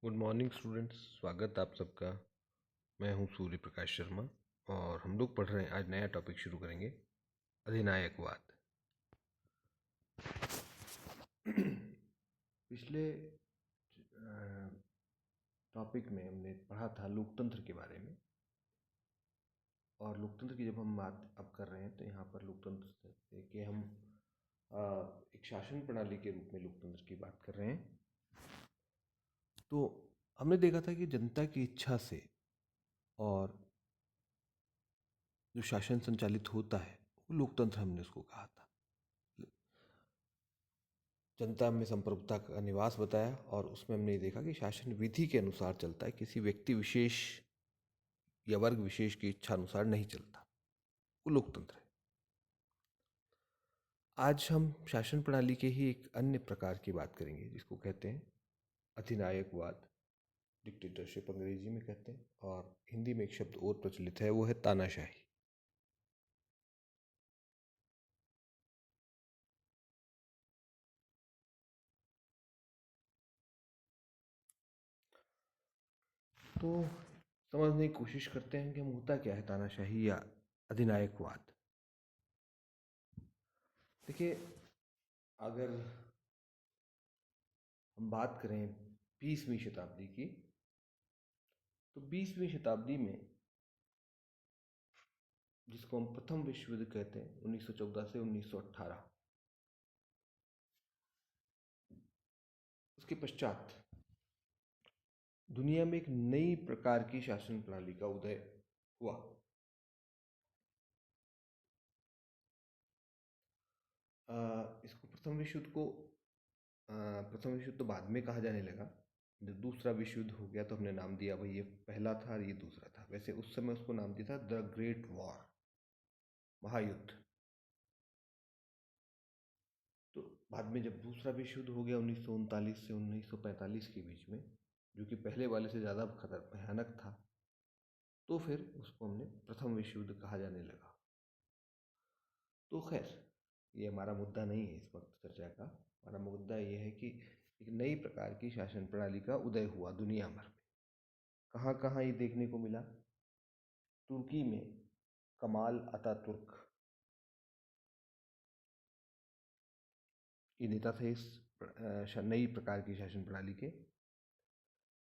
Good morning students. स्वागत आप सबका। मैं हूं सूर्य प्रकाश शर्मा और हम लोग पढ़ रहे हैं। आज नया टॉपिक शुरू करेंगे, अधिनायकवाद। पिछले टॉपिक में हमने पढ़ा था लोकतंत्र के बारे में, और लोकतंत्र की जब हम बात अब कर रहे हैं तो यहाँ पर लोकतंत्र से कि हम एक शासन प्रणाली के रूप में लोकतंत्र की बात कर रहे हैं। तो हमने देखा था कि जनता की इच्छा से और जो शासन संचालित होता है वो लोकतंत्र हमने उसको कहा था। जनता में संप्रभुता का निवास बताया, और उसमें हमने ये देखा कि शासन विधि के अनुसार चलता है, किसी व्यक्ति विशेष या वर्ग विशेष की इच्छा अनुसार नहीं चलता। वो लोकतंत्र है। आज हम शासन प्रणाली के ही एक अन्य प्रकार की बात करेंगे जिसको कहते हैं अधिनायकवाद। डिक्टेटरशिप अंग्रेजी में कहते हैं, और हिंदी में एक शब्द और प्रचलित है, वो है तानाशाही। तो समझने की कोशिश करते हैं कि हम होता क्या है तानाशाही या अधिनायकवाद। देखिए, अगर हम बात करें 20वीं शताब्दी की, तो 20वीं शताब्दी में जिसको हम प्रथम विश्व युद्ध कहते हैं 1914 से 1918, उसके पश्चात दुनिया में एक नई प्रकार की शासन प्रणाली का उदय हुआ। इसको प्रथम विश्व युद्ध तो बाद में कहा जाने लगा। जब दूसरा विश्व युद्ध हो गया तो हमने नाम दिया भाई ये पहला था और ये दूसरा था। वैसे उस समय उसको नाम दिया था द ग्रेट वॉर, महायुद्ध। तो बाद में जब दूसरा विश्व युद्ध हो गया 1939 से 1945 के बीच में, जो कि पहले वाले से ज़्यादा खतर भयानक था, तो फिर उसको हमने प्रथम विश्व युद्ध कहा जाने लगा। तो खैर, ये हमारा मुद्दा नहीं है इस वक्त चर्चा का। हमारा मुद्दा ये है कि एक नई प्रकार की शासन प्रणाली का उदय हुआ दुनिया भर में। कहाँ कहाँ ये देखने को मिला? तुर्की में कमाल अतातुर्क ये नेता थे इस नई प्रकार की शासन प्रणाली के।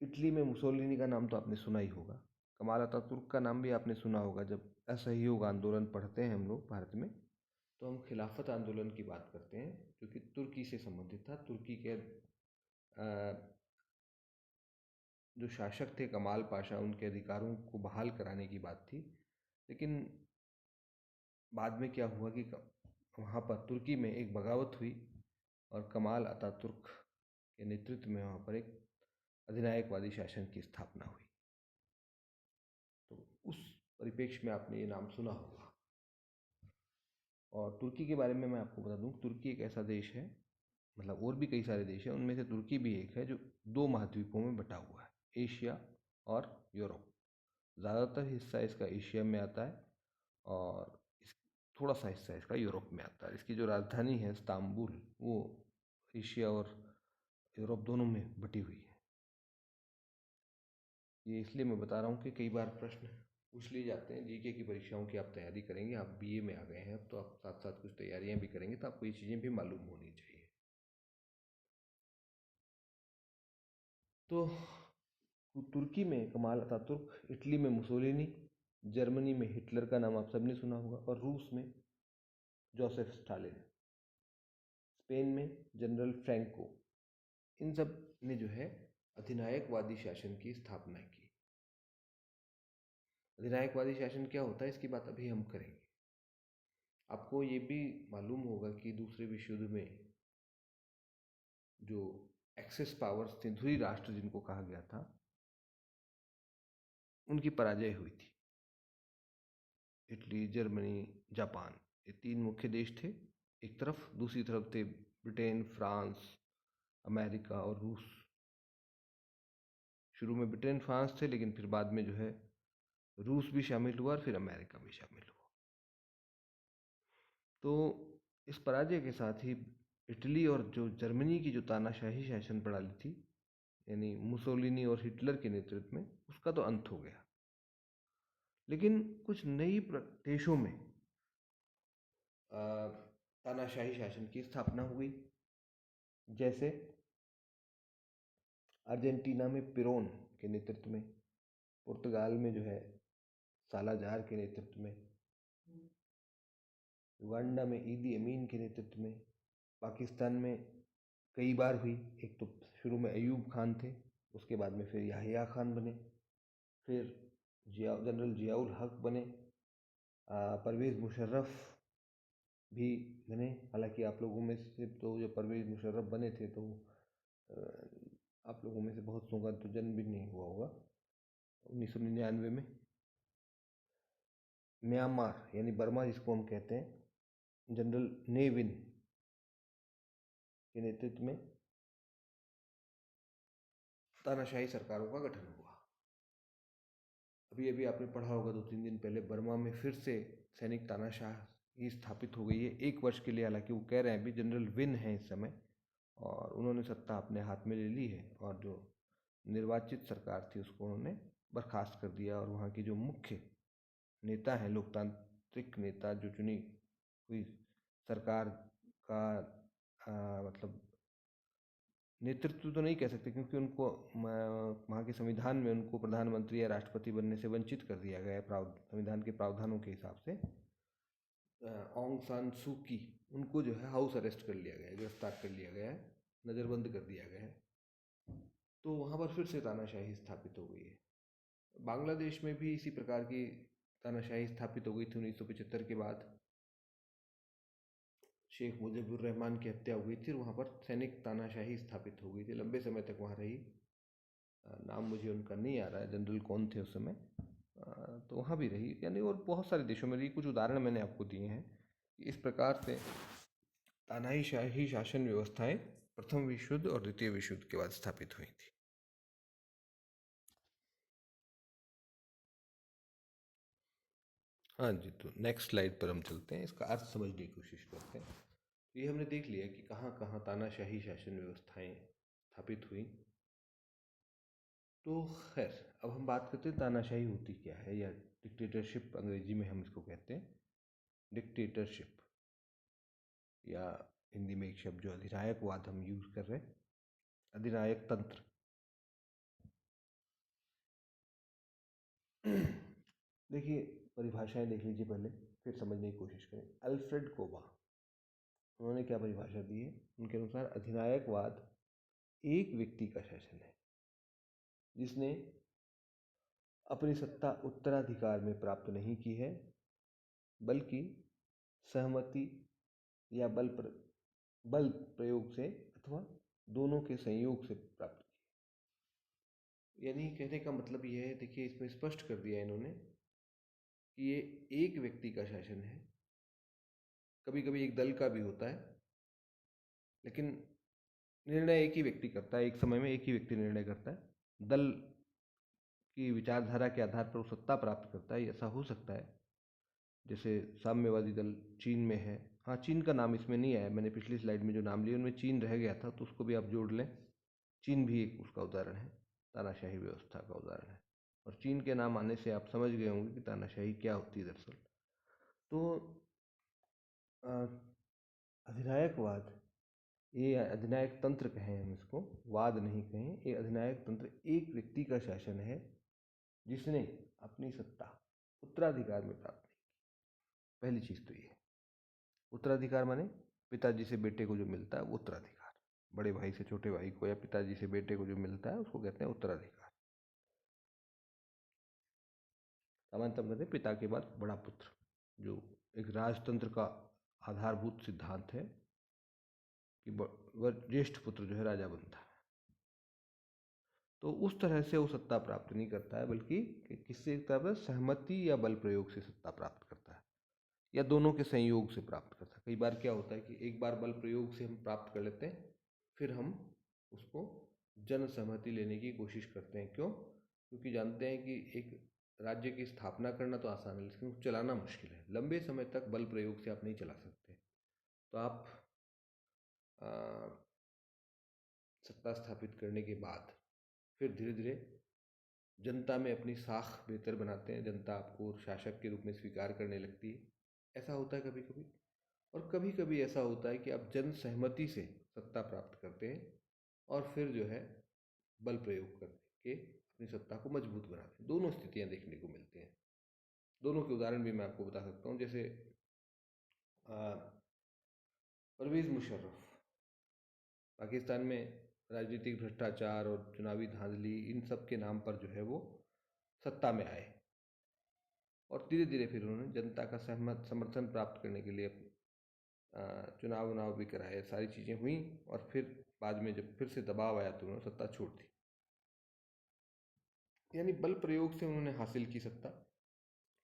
इटली में मुसोलिनी का नाम तो आपने सुना ही होगा। कमाल अतातुर्क का नाम भी आपने सुना होगा। जब असहयोग आंदोलन पढ़ते हैं हम लोग भारत में, तो हम खिलाफत आंदोलन की बात करते हैं, जो कि तुर्की से संबंधित था। तुर्की के जो शासक थे कमाल पाशा, उनके अधिकारों को बहाल कराने की बात थी। लेकिन बाद में क्या हुआ कि वहाँ पर तुर्की में एक बगावत हुई और कमाल अतातुर्क के नेतृत्व में वहाँ पर एक अधिनायकवादी शासन की स्थापना हुई। तो उस परिप्रेक्ष्य में आपने ये नाम सुना होगा। और तुर्की के बारे में मैं आपको बता दूं, तुर्की एक ऐसा देश है, मतलब और भी कई सारे देश हैं, उनमें से तुर्की भी एक है, जो दो महाद्वीपों में बटा हुआ है, एशिया और यूरोप। ज़्यादातर हिस्सा इसका एशिया में आता है और थोड़ा सा हिस्सा इसका यूरोप में आता है। इसकी जो राजधानी है इस्तांबुल, वो एशिया और यूरोप दोनों में बटी हुई है। ये इसलिए मैं बता रहा हूँ कि कई बार प्रश्न पूछ लिए जाते हैं। जीके की परीक्षाओं की आप तैयारी करेंगे, आप बीए में आ गए हैं, अब तो आप साथ साथ कुछ तैयारियां भी करेंगे, तो आपको ये चीज़ें भी मालूम होनी चाहिए। तो तुर्की में कमाल अतातुर्क, इटली में मुसोलिनी, जर्मनी में हिटलर का नाम आप सबने सुना होगा, और रूस में जोसेफ स्टालिन, स्पेन में जनरल फ्रैंको। इन सब ने जो है अधिनायकवादी शासन की स्थापना की। अधिनायकवादी शासन क्या होता है इसकी बात अभी हम करेंगे। आपको ये भी मालूम होगा कि दूसरे विश्व युद्ध में जो एक्सेस पावर्स थे, धुरी राष्ट्र जिनको कहा गया था, उनकी पराजय हुई थी। इटली, जर्मनी, जापान, ये तीन मुख्य देश थे एक तरफ। दूसरी तरफ थे ब्रिटेन, फ्रांस, अमेरिका और रूस। शुरू में ब्रिटेन फ्रांस थे, लेकिन फिर बाद में जो है रूस भी शामिल हुआ और फिर अमेरिका भी शामिल हुआ। तो इस पराजय के साथ ही इटली और जो जर्मनी की जो तानाशाही शासन प्रणाली थी, यानी मुसोलिनी और हिटलर के नेतृत्व में, उसका तो अंत हो गया। लेकिन कुछ नई देशों में तानाशाही शासन की स्थापना हुई। जैसे अर्जेंटीना में पिरोन के नेतृत्व में, पुर्तगाल में जो है सालाजार के नेतृत्व में, युगांडा में ईदी अमीन के नेतृत्व में, पाकिस्तान में कई बार हुई। एक तो शुरू में अयूब खान थे, उसके बाद में फिर याहिया खान बने, फिर जनरल जियाउल हक बने, परवेज़ मुशर्रफ भी बने। हालांकि आप लोगों में से तो जो परवेज़ मुशर्रफ बने थे तो आप लोगों में से बहुत लोगों का तो जन्म भी नहीं हुआ होगा 1999 में। म्यांमार यानी बर्मा जिसको हम कहते हैं, जनरल ने विन के नेतृत्व में तानाशाही सरकारों का गठन हुआ। अभी अभी आपने पढ़ा होगा 2-3 दिन पहले, बर्मा में फिर से सैनिक तानाशाही स्थापित हो गई है 1 वर्ष के लिए। हालांकि वो कह रहे हैं अभी जनरल विन है इस समय, और उन्होंने सत्ता अपने हाथ में ले ली है, और जो निर्वाचित सरकार थी उसको उन्होंने बर्खास्त कर दिया, और वहाँ की जो मुख्य नेता हैं, लोकतांत्रिक नेता जो चुनी हुई सरकार का मतलब नेतृत्व तो नहीं कह सकते, क्योंकि उनको वहाँ के संविधान में उनको प्रधानमंत्री या राष्ट्रपति बनने से वंचित कर दिया गया है संविधान के प्रावधानों के हिसाब से। ऑंग सान सू की, उनको जो है हाउस अरेस्ट कर लिया गया है, गिरफ्तार कर लिया गया है, नज़रबंद कर दिया गया है। तो वहाँ पर फिर से तानाशाही स्थापित हो गई है। बांग्लादेश में भी इसी प्रकार की तानाशाही स्थापित हो गई थी 1975 के बाद। शेख मुजीबुर रहमान की हत्या हो गई थी, वहाँ पर सैनिक तानाशाही स्थापित हो गई थी, लंबे समय तक वहाँ रही। नाम मुझे उनका नहीं आ रहा है, जनरल कौन थे उस समय, तो वहाँ भी रही। यानी और बहुत सारे देशों में रही। कुछ उदाहरण मैंने आपको दिए हैं। इस प्रकार से तानाशाही शासन व्यवस्थाएं प्रथम विश्व युद्ध और द्वितीय विश्व युद्ध के बाद स्थापित हुई थी। हाँ जी, तो नेक्स्ट स्लाइड पर हम चलते हैं, इसका अर्थ समझने की कोशिश करते हैं। ये हमने देख लिया कि कहाँ कहाँ तानाशाही शासन व्यवस्थाएं स्थापित हुई। तो खैर, अब हम बात करते हैं तानाशाही होती क्या है, या डिक्टेटरशिप अंग्रेजी में हम इसको कहते हैं, डिक्टेटरशिप, या हिंदी में एक शब्द जो अधिनायकवाद हम यूज कर रहे हैं, अधिनायक तंत्र। देखिए, परिभाषाएं देख लीजिए पहले, फिर समझने की कोशिश करें। अल्फ्रेड कोबा, उन्होंने क्या परिभाषा दी है? उनके अनुसार अधिनायकवाद एक व्यक्ति का शासन है जिसने अपनी सत्ता उत्तराधिकार में प्राप्त नहीं की है, बल्कि सहमति या बल प्रयोग से अथवा दोनों के संयोग से प्राप्त की। यानी कहने का मतलब यह है, देखिए इसमें स्पष्ट कर दिया इन्होंने कि ये एक व्यक्ति का शासन है। कभी कभी एक दल का भी होता है, लेकिन निर्णय एक ही व्यक्ति करता है, एक समय में एक ही व्यक्ति निर्णय करता है। दल की विचारधारा के आधार पर वो सत्ता प्राप्त करता है, ऐसा हो सकता है। जैसे साम्यवादी दल चीन में है। हाँ, चीन का नाम इसमें नहीं आया, मैंने पिछली स्लाइड में जो नाम लिया उनमें चीन रह गया था, तो उसको भी आप जोड़ लें। चीन भी एक उसका उदाहरण है, तानाशाही व्यवस्था का उदाहरण है। और चीन के नाम आने से आप समझ गए होंगे कि तानाशाही क्या होती है दरअसल। तो अधिनायकवाद, ये अधिनायक तंत्र कहें हम इसको, वाद नहीं कहें, ये अधिनायक तंत्र एक व्यक्ति का शासन है जिसने अपनी सत्ता उत्तराधिकार में प्राप्त की। पहली चीज तो ये उत्तराधिकार माने पिताजी से बेटे को जो मिलता है वो उत्तराधिकार, बड़े भाई से छोटे भाई को या पिताजी से बेटे को जो मिलता है उसको कहते हैं उत्तराधिकार। सामान्यतः कहते हैं पिता के बाद बड़ा पुत्र, जो एक राजतंत्र का आधारभूत सिद्धांत है कि ज्येष्ठ पुत्र जो है राजा बनता है। तो उस तरह से वो सत्ता प्राप्त नहीं करता है, बल्कि किससे करता है? सहमति या बल प्रयोग से सत्ता प्राप्त करता है, या दोनों के संयोग से प्राप्त करता है। कई बार क्या होता है कि एक बार बल प्रयोग से हम प्राप्त कर लेते हैं, फिर हम उसको जन सहमति लेने की कोशिश करते हैं। क्यों? क्योंकि जानते हैं कि एक राज्य की स्थापना करना तो आसान है, लेकिन उसको चलाना मुश्किल है। लंबे समय तक बल प्रयोग से आप नहीं चला सकते। तो आप सत्ता स्थापित करने के बाद फिर धीरे धीरे जनता में अपनी साख बेहतर बनाते हैं, जनता आपको शासक के रूप में स्वीकार करने लगती है। ऐसा होता है कभी कभी। और कभी कभी ऐसा होता है कि आप जन सहमति से सत्ता प्राप्त करते हैं और फिर जो है बल प्रयोग करके अपनी सत्ता को मजबूत बनाते हैं। दोनों स्थितियां देखने को मिलती हैं। दोनों के उदाहरण भी मैं आपको बता सकता हूँ। जैसे परवेज़ मुशर्रफ पाकिस्तान में राजनीतिक भ्रष्टाचार और चुनावी धांधली इन सब के नाम पर जो है वो सत्ता में आए और धीरे धीरे फिर उन्होंने जनता का सहमत समर्थन प्राप्त करने के लिए चुनाव उनाव भी कराए, सारी चीज़ें हुई और फिर बाद में जब फिर से दबाव आया तो उन्होंने सत्ता छोड़ दी। यानी बल प्रयोग से उन्होंने हासिल की सत्ता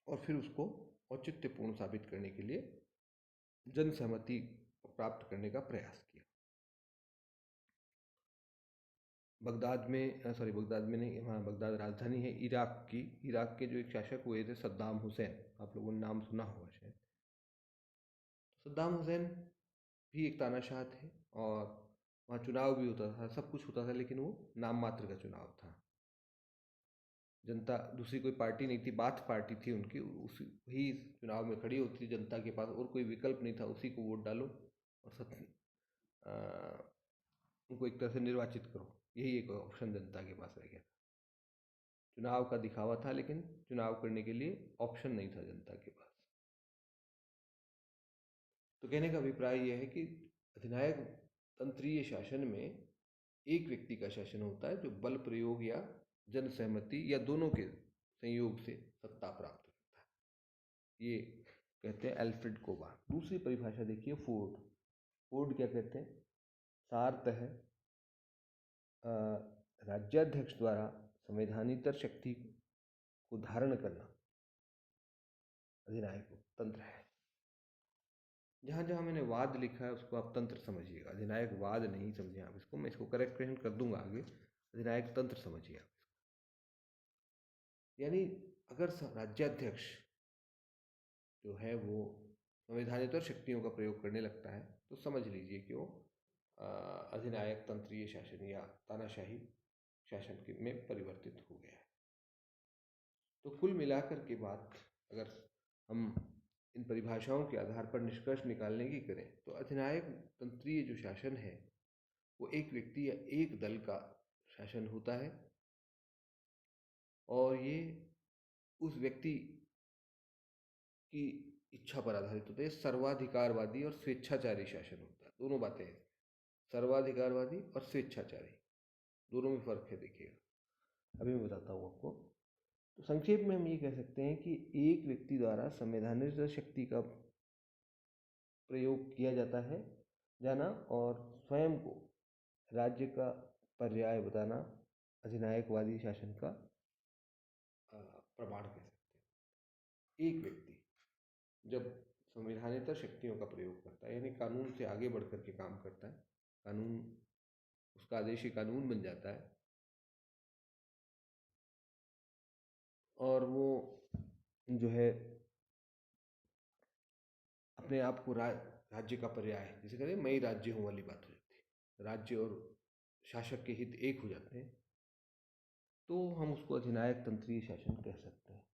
और फिर उसको औचित्यपूर्ण साबित करने के लिए जन सहमति प्राप्त करने का प्रयास किया। बगदाद में बगदाद में नहीं, वहाँ बगदाद राजधानी है इराक की। इराक के जो एक शासक हुए थे सद्दाम हुसैन, आप लोगों ने नाम सुना होगा शायद। सद्दाम हुसैन भी एक तानाशाह थे और वहाँ चुनाव भी होता था, सब कुछ होता था, लेकिन वो नाम मात्र का चुनाव था। जनता दूसरी कोई पार्टी नहीं थी, बाथ पार्टी थी उनकी, उसी वही चुनाव में खड़ी होती थी। जनता के पास और कोई विकल्प नहीं था, उसी को वोट डालो और उनको एक तरह से निर्वाचित करो, यही एक ऑप्शन जनता के पास रह गया था। चुनाव का दिखावा था लेकिन चुनाव करने के लिए ऑप्शन नहीं था जनता के पास। तो कहने का अभिप्राय यह है कि अधिनायक तंत्रीय शासन में एक व्यक्ति का शासन होता है जो बल प्रयोग या जन सहमति या दोनों के संयोग से सत्ता प्राप्त करता है। ये कहते हैं एल्फ्रेड कोबा। दूसरी परिभाषा देखिए फोर्ड। फोर्ड क्या कहते हैं? सारतः राज्याध्यक्ष द्वारा संवैधानिक शक्ति को धारण करना अधिनायक तंत्र है। जहाँ जहाँ मैंने वाद लिखा है उसको आप तंत्र समझिएगा, अधिनायक वाद नहीं समझे आप इसको, मैं इसको करेक्शन कर दूंगा आगे। अधिनायक तंत्र समझिए आप इसको। यानी अगर राज्याध्यक्ष जो है वो संवैधानिक शक्तियों का प्रयोग करने लगता है तो समझ लीजिए कि वो अधिनायक तंत्रीय शासन या तानाशाही शासन में परिवर्तित हो गया है। तो कुल मिलाकर के बात अगर हम इन परिभाषाओं के आधार पर निष्कर्ष निकालने की करें तो अधिनायक तंत्रीय जो शासन है वो एक व्यक्ति या एक दल का शासन होता है और ये उस व्यक्ति की इच्छा पर आधारित होता है। सर्वाधिकारवादी और स्वेच्छाचारी शासन होता है, दोनों बातें हैं। सर्वाधिकारवादी और स्वेच्छाचारी, दोनों में फर्क है, देखिएगा अभी मैं बताता हूँ आपको। तो संक्षेप में हम ये कह सकते हैं कि एक व्यक्ति द्वारा संवैधानिक शक्ति का प्रयोग किया जाता है जाना और स्वयं को राज्य का पर्याय बताना अधिनायकवादी शासन का प्रमाण कह सकते हैं। एक व्यक्ति जब संवैधानिक शक्तियों का प्रयोग करता है यानी कानून से आगे बढ़ कर के काम करता है, कानून उसका आदेश ही कानून बन जाता है और वो जो है अपने आप को राज्य का पर्याय, जैसे कहें मैं ही राज्य हूँ वाली बात हो जाती है, राज्य और शासक के हित एक हो जाते हैं, तो हम उसको अधिनायक तंत्रीय शासन कह सकते हैं।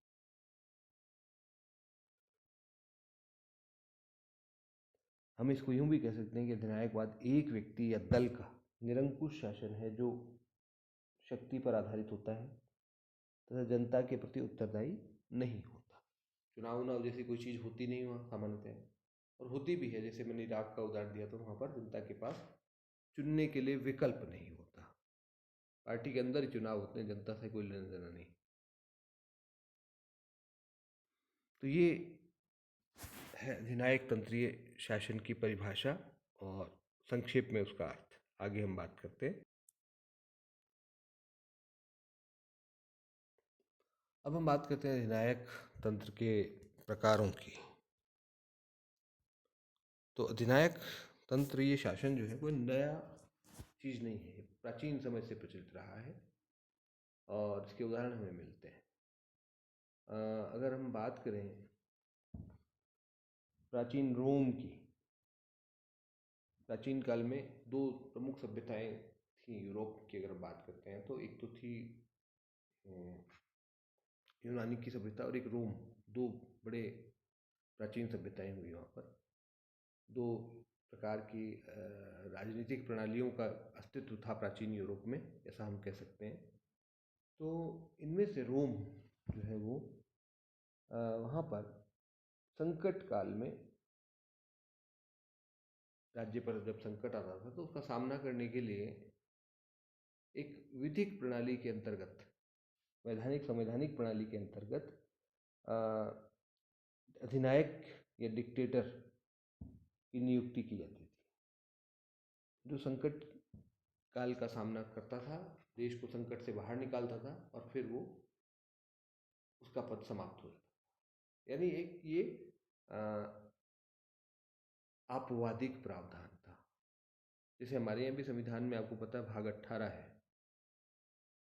हम इसको यूं भी कह सकते हैं कि अधिनायकवाद एक व्यक्ति या दल का निरंकुश शासन है जो शक्ति पर आधारित होता है तथा जनता के प्रति उत्तरदायी नहीं होता। चुनाव उनाव जैसी कोई चीज़ होती नहीं वहाँ सामान्यतः, और होती भी है जैसे मैंने इराक का उदाहरण दिया तो वहाँ पर जनता के पास चुनने के लिए विकल्प नहीं होता, पार्टी के अंदर ही चुनाव होते हैं, जनता से कोई लेना देना नहीं। तो ये है अधिनायक तंत्रीय शासन की परिभाषा और संक्षेप में उसका अर्थ। आगे हम बात करते हैं। अब हम बात करते हैं अधिनायक तंत्र के प्रकारों की। तो अधिनायक तंत्रीय शासन जो है कोई नया चीज़ नहीं है, प्राचीन समय से प्रचलित रहा है और इसके उदाहरण हमें मिलते हैं। अगर हम बात करें प्राचीन रोम की, प्राचीन काल में दो प्रमुख सभ्यताएं थी यूरोप की अगर बात करते हैं तो एक तो थी यूनानी की सभ्यता और एक रोम। दो बड़े प्राचीन सभ्यताएं हुई वहाँ पर। दो प्रकार की राजनीतिक प्रणालियों का अस्तित्व था प्राचीन यूरोप में, ऐसा हम कह सकते हैं। तो इनमें से रोम जो है वो वहाँ पर संकट काल में, राज्य पर जब संकट आता था तो उसका सामना करने के लिए एक विधिक प्रणाली के अंतर्गत, वैधानिक संवैधानिक प्रणाली के अंतर्गत अधिनायक या डिक्टेटर की नियुक्ति की जाती थी, जो संकट काल का सामना करता था, देश को संकट से बाहर निकालता था और फिर वो उसका पद समाप्त हो जाता था। यानी एक ये आपवादिक प्रावधान था। जैसे हमारे यहाँ भी संविधान में आपको पता है भाग 18 है,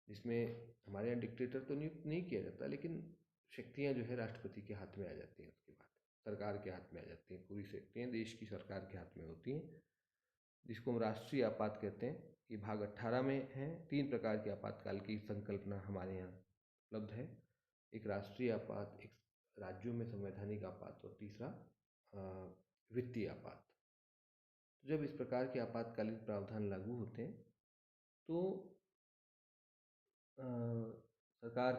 जिसमें हमारे यहाँ डिक्टेटर तो नियुक्त नहीं किया जाता, लेकिन शक्तियाँ जो है राष्ट्रपति के हाथ में आ जाती हैं। उसके बाद सरकार के हाथ में आ जाती हैं, पूरी शक्तियाँ देश की सरकार के हाथ में होती हैं, जिसको हम राष्ट्रीय आपात कहते हैं। ये भाग 18 में है। 3 प्रकार के आपातकाल की संकल्पना हमारे यहाँ उपलब्ध है। एक राष्ट्रीय आपात, एक राज्यों में संवैधानिक आपात और तीसरा वित्तीय आपात। तो जब इस प्रकार के आपातकालीन प्रावधान लागू होते हैं तो सरकार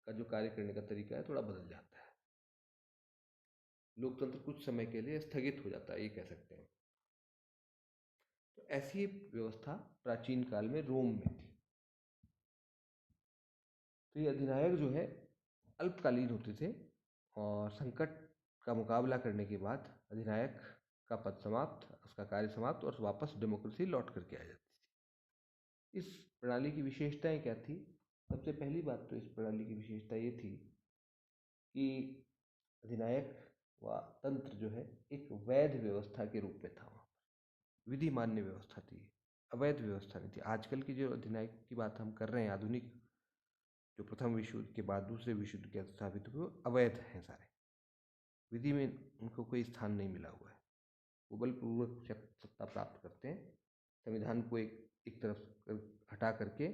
का जो कार्य करने का तरीका है थोड़ा बदल जाता है। लोकतंत्र कुछ समय के लिए स्थगित हो जाता है, ये कह सकते हैं। तो ऐसी व्यवस्था प्राचीन काल में रोम में थी। तो ये अधिनायक जो है अल्पकालीन होते थे और संकट का मुकाबला करने के बाद अधिनायक का पद समाप्त, उसका कार्य समाप्त और वापस डेमोक्रेसी लौट करके आ जाती थी। इस प्रणाली की विशेषताएं क्या थी? सबसे पहली बात तो इस प्रणाली की विशेषता ये थी कि अधिनायक व तंत्र जो है एक वैध व्यवस्था के रूप में था। वहाँ पर विधि मान्य व्यवस्था थी, अवैध व्यवस्था नहीं थी। आजकल की जो अधिनायक की बात हम कर रहे हैं, आधुनिक जो प्रथम विश्व युद्ध के बाद दूसरे विश्व युद्ध के स्थापित हुए, अवैध हैं सारे। विधि में उनको कोई स्थान नहीं मिला हुआ है। वो बलपूर्वक सत्ता प्राप्त करते हैं, संविधान को एक तरफ हटा करके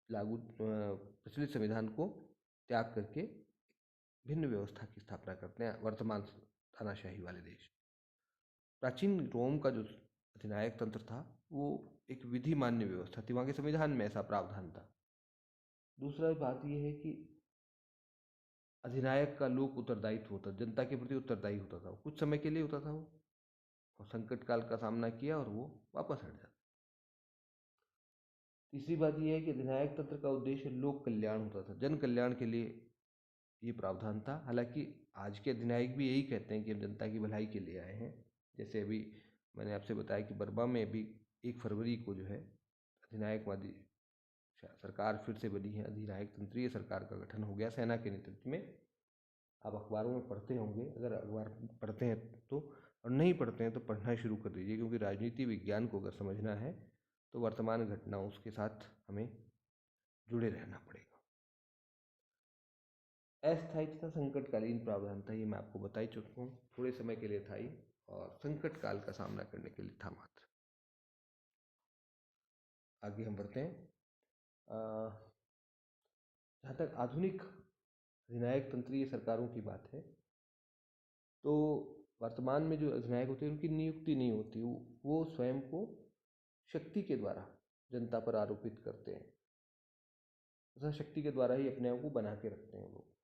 लागू प्रचलित संविधान को त्याग करके भिन्न व्यवस्था की स्थापना करते हैं वर्तमान तानाशाही वाले देश। प्राचीन रोम का जो अधिनायक तंत्र था वो एक विधि मान्य व्यवस्था थी, वहाँ के संविधान में ऐसा प्रावधान था। दूसरा बात यह है कि अधिनायक का लोक उत्तरदायित्व होता, जनता के प्रति उत्तरदायी होता था। कुछ समय के लिए होता था वो, और संकट काल का सामना किया और वो वापस हट जाता। तीसरी बात यह है कि अधिनायक तंत्र का उद्देश्य लोक कल्याण होता था, जन कल्याण के लिए ये प्रावधान था। हालांकि आज के अधिनायक भी यही कहते हैं कि हम जनता की भलाई के लिए आए हैं। जैसे अभी मैंने आपसे बताया कि बर्मा में अभी 1 फरवरी को जो है अधिनायकवादी सरकार फिर से बनी है, अधिनायक तंत्रीय सरकार का गठन हो गया सेना के नेतृत्व में। आप अखबारों में पढ़ते होंगे, अगर अखबार पढ़ते हैं तो, और नहीं पढ़ते हैं तो पढ़ना शुरू कर दीजिए, क्योंकि राजनीति विज्ञान को अगर समझना है तो वर्तमान घटनाओं के साथ हमें जुड़े रहना पड़ेगा। अस्थायी तथा संकटकालीन प्रावधान था, ये मैं आपको बता ही चुका हूँ। थोड़े समय के लिए था ही, और संकट काल का सामना करने के लिए था मात्र। आगे हम बढ़ते हैं। जहाँ तक आधुनिक अधिनायक तंत्रीय सरकारों की बात है तो वर्तमान में जो अधिनायक होते हैं उनकी नियुक्ति नहीं होती, वो स्वयं को शक्ति के द्वारा जनता पर आरोपित करते हैं, तथा शक्ति के द्वारा ही अपने आप को बना के रखते हैं लोग,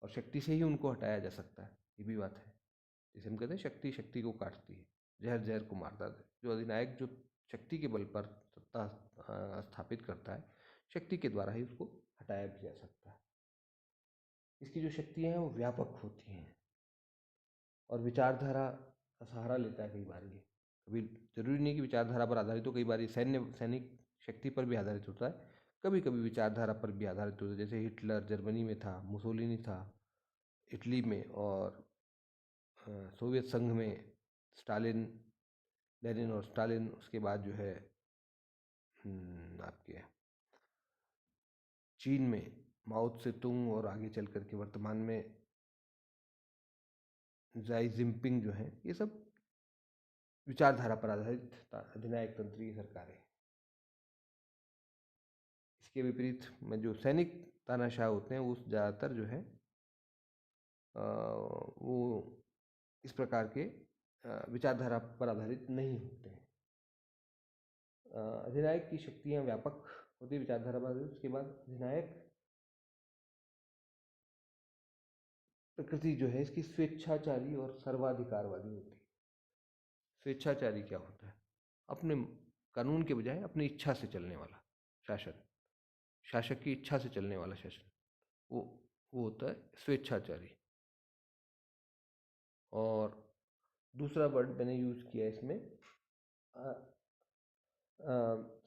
और शक्ति से ही उनको हटाया जा सकता है, ये भी बात है। जैसे हम कहते हैं शक्ति शक्ति को काटती है, जहर जहर को मारता है। जो अधिनायक जो शक्ति के बल पर सत्ता स्थापित करता है, शक्ति के द्वारा ही उसको हटाया भी जा सकता है। इसकी जो शक्तियाँ हैं वो व्यापक होती हैं और विचारधारा का सहारा लेता है। कई बार ये कभी जरूरी नहीं कि विचारधारा पर आधारित हो, कई बार ये सैनिक शक्ति पर भी आधारित होता है, कभी कभी विचारधारा पर भी आधारित होता है। जैसे हिटलर जर्मनी में था, मुसोलिनी था इटली में, और सोवियत संघ में स्टालिन, लेनिन और स्टालिन। उसके बाद जो है आपके चीन में माओ त्से तुंग, और आगे चल करके वर्तमान में जाई जिनपिंग जो है, ये सब विचारधारा पर आधारित अधिनायक तंत्रीय सरकारें। इसके विपरीत में जो सैनिक तानाशाह होते हैं वो ज़्यादातर जो है वो इस प्रकार के विचारधारा पर आधारित नहीं होते हैं। अधिनायक की शक्तियाँ व्यापक होती है विचारधारा पर। उसके बाद अधिनायक प्रकृति जो है इसकी स्वेच्छाचारी और सर्वाधिकारवादी होती है। स्वेच्छाचारी क्या होता है? अपने कानून के बजाय अपनी इच्छा से चलने वाला शासन, शासक की इच्छा से चलने वाला शासन, वो होता है स्वेच्छाचारी। और दूसरा वर्ड मैंने यूज किया इसमें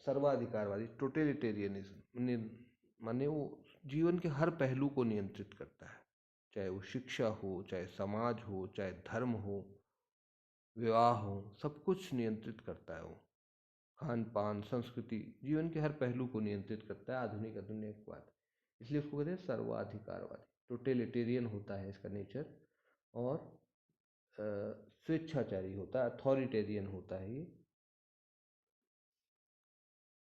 सर्वाधिकारवादी, टोटलिटेरियनिज्म, माने वो जीवन के हर पहलू को नियंत्रित करता है, चाहे वो शिक्षा हो, चाहे समाज हो, चाहे धर्म हो, विवाह हो, सब कुछ नियंत्रित करता है वो। खान पान, संस्कृति, जीवन के हर पहलू को नियंत्रित करता है आधुनिकवाद। इसलिए उसको कहते हैं सर्वाधिकारवादी। टोटलिटेरियन होता है इसका नेचर, और स्वेच्छाचारी होता है, अथॉरिटेरियन होता है ये।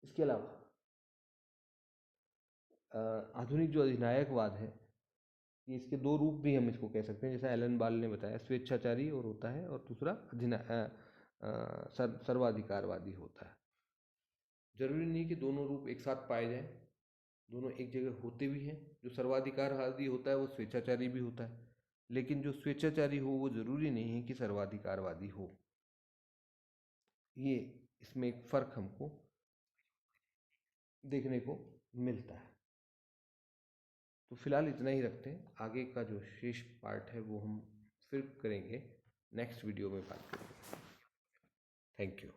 इसके अलावा आधुनिक जो अधिनायकवाद है, ये इसके दो रूप भी हम इसको कह सकते हैं, जैसा एलन बाल ने बताया, स्वेच्छाचारी और होता है, और दूसरा सर्वाधिकारवादी होता है। जरूरी नहीं कि दोनों रूप एक साथ पाए जाएं, दोनों एक जगह होते भी हैं। जो सर्वाधिकारवादी होता है वो स्वेच्छाचारी भी होता है, लेकिन जो स्वेच्छाचारी हो वो जरूरी नहीं है कि सर्वाधिकारवादी हो। ये इसमें एक फर्क हमको देखने को मिलता है। तो फिलहाल इतना ही रखते हैं, आगे का जो शेष पार्ट है वो हम फिर करेंगे, नेक्स्ट वीडियो में बात करेंगे। Thank you.